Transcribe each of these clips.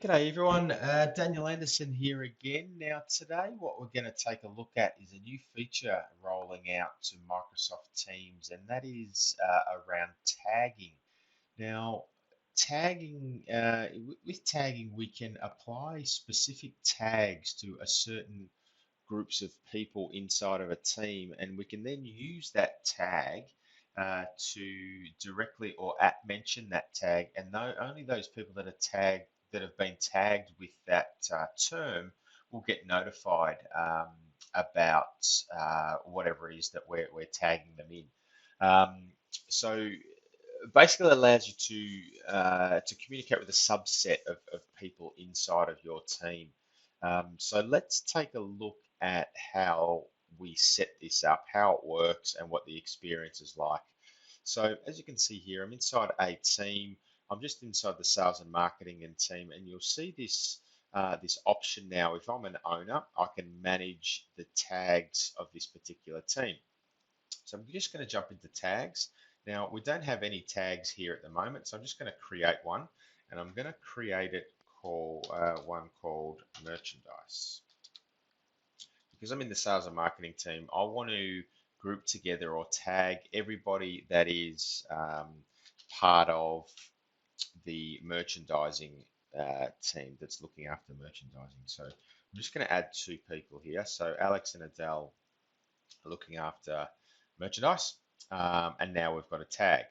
G'day everyone, Daniel Anderson here again. Now today what we're going to take a look at is a new feature rolling out to Microsoft Teams, and that is around tagging. Now with tagging we can apply specific tags to a certain groups of people inside of a team, and we can then use that tag to directly or at mention that tag, and only those people that have been tagged with that term will get notified about whatever it is that we're tagging them in. So basically it allows you to communicate with a subset of people inside of your team. So let's take a look at how we set this up, how it works, and what the experience is like. So as you can see here, I'm inside a team. I'm just inside the sales and marketing and team, and you'll see this option now. If I'm an owner, I can manage the tags of this particular team. So I'm just going to jump into tags. Now, we don't have any tags here at the moment, so I'm just going to create one, and I'm going to create one called merchandise. Because I'm in the sales and marketing team, I want to group together or tag everybody that is part of the merchandising team that's looking after merchandising. So I'm just going to add two people here. So Alex and Adele are looking after merchandise, and now we've got a tag.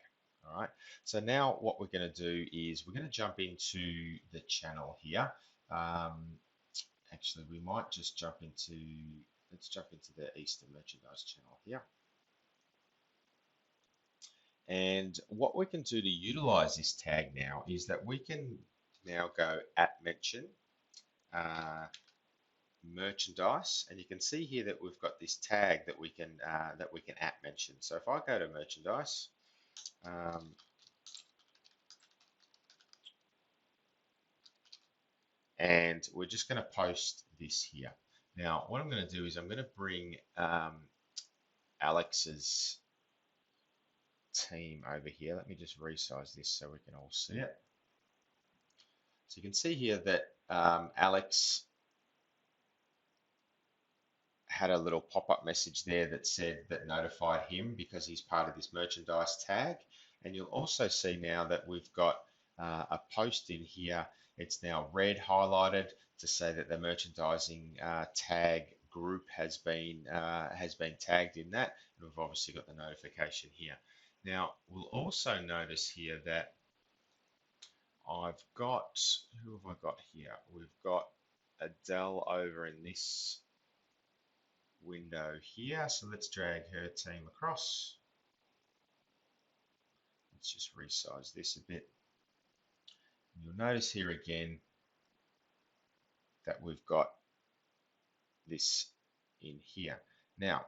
All right. So now what we're going to do is we're going to jump into the channel here. Actually, we might just let's jump into the Easter merchandise channel here. And what we can do to utilize this tag now is that we can now go at mention merchandise, and you can see here that we've got this tag that we can at mention. So if I go to merchandise, and we're just going to post this here. Now, what I'm going to do is I'm going to bring Alex's team over here. Let me just resize this so we can all see it. So you can see here that Alex had a little pop-up message there that notified him because he's part of this merchandise tag. And you'll also see now that we've got a post in here. It's now red highlighted to say that the merchandising tag group has been tagged in that. And we've obviously got the notification here. Now we'll also notice here that I've got, who have I got here? We've got Adele over in this window here. So let's drag her team across. Let's just resize this a bit. And you'll notice here again that we've got this in here. Now,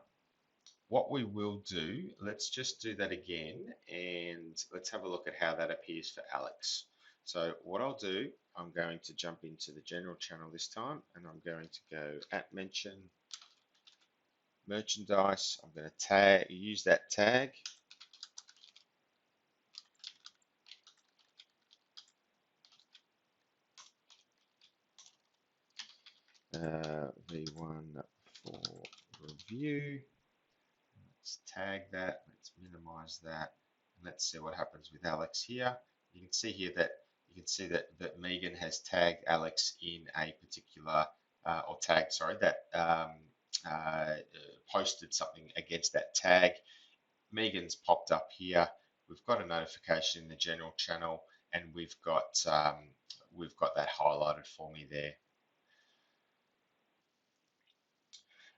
what we will do, let's just do that again, and let's have a look at how that appears for Alex. So what I'll do, I'm going to jump into the general channel this time, and I'm going to go at mention merchandise. I'm going to use that tag. V1 for review. Let's tag that. Let's minimize that. And let's see what happens with Alex here. You can see here that that Megan has tagged Alex in a particular posted something against that tag. Megan's popped up here. We've got a notification in the general channel, and we've got that highlighted for me there.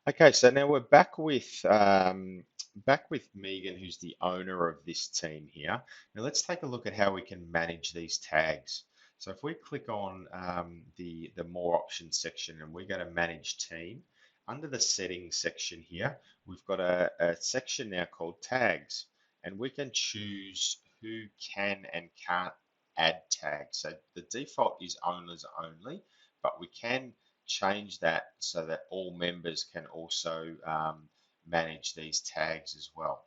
Okay, so now we're back with Megan, who's the owner of this team here. Now let's take a look at how we can manage these tags. So if we click on the more options section and we go to manage team, under the settings section here, we've got a section now called tags, and we can choose who can and can't add tags. So the default is owners only, but we can change that so that all members can also manage these tags as well.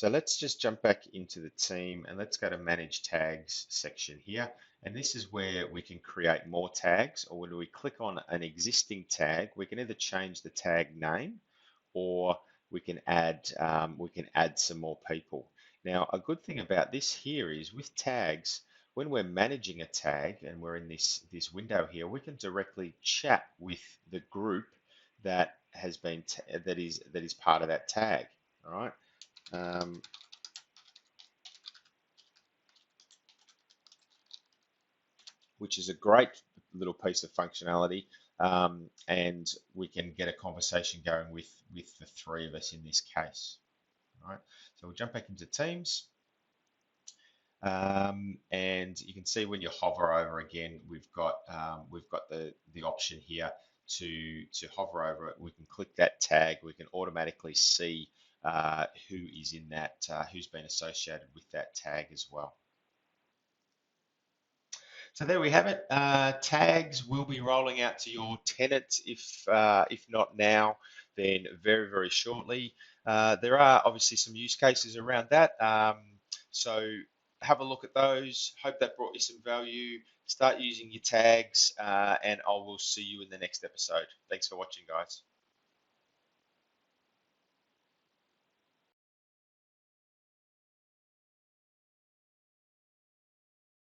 So let's just jump back into the team and let's go to Manage Tags section here. And this is where we can create more tags, or when we click on an existing tag, we can either change the tag name or we can add some more people. Now, a good thing about this here is with tags, when we're managing a tag and we're in this window here, we can directly chat with the group that has been that is part of that tag. All right. Um, which is a great little piece of functionality. And we can get a conversation going with the three of us in this case. All right, so we'll jump back into Teams. And you can see when you hover over again, we've got the option here to hover over it. We can click that tag. We can automatically see who is in that, who's been associated with that tag as well. So there we have it. Tags will be rolling out to your tenants, if not now, then very, very shortly. There are obviously some use cases around that. So have a look at those. Hope that brought you some value. Start using your tags, and I will see you in the next episode. Thanks for watching, guys.